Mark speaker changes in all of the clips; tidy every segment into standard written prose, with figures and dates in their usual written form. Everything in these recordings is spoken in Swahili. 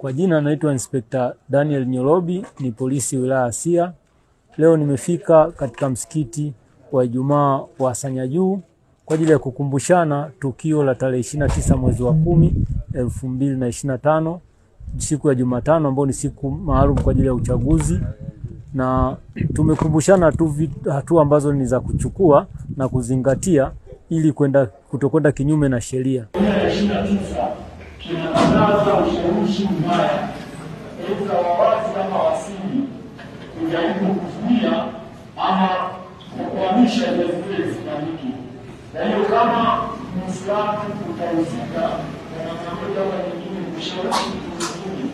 Speaker 1: Kwa jina naitwa Inspector Daniel Nyolobi, ni polisi wilaya Sia. Leo nimefika katika msikiti wa Ijumaa wa Sanyajuu kwa ajili ya kukumbushana tukio la tarehe 29 mwezi wa 10 2025, siku ya Jumatano ambayo ni siku maalum kwa ajili ya uchaguzi, na tumekumbushana tu hatua ambazo ni za kuchukua na kuzingatia ili kutokwenda kinyume na sheria.
Speaker 2: Tunatangaza ushawishi mbaya aidha wa wazi ama wasili kujaribu kuzuia ama kukwamisha jambo hili lifanyike. Na hiyo kama Muislamu utahusika kwa namna moja au nyingine kushawishi mtu mwingine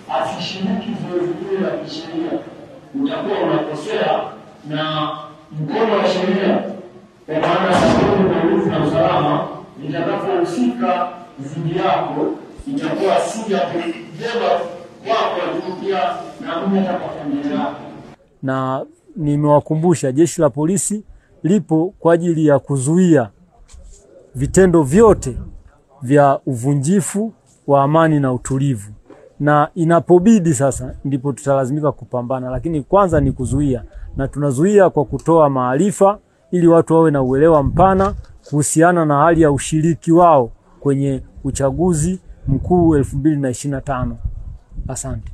Speaker 2: asishiriki zoezi hili la kisheria, utakuwa unakosea na mkono wa sheria, kwa maana ya vyombo vya ulinzi na usalama vitakapohusika dhidi yako itakuwa si ya kujema wako pia na mimi hata kwa familia yako.
Speaker 1: Na nimewakumbusha jeshi la polisi lipo kwa ajili ya kuzuia vitendo vyote vya uvunjifu wa amani na utulivu, na inapobidi sasa ndipo tutalazimika kupambana, lakini kwanza ni kuzuia, na tunazuia kwa kutoa maarifa ili watu wawe na uelewa mpana kuhusiana na hali ya ushiriki wao kwenye uchaguzi mkuu 2025. Asante.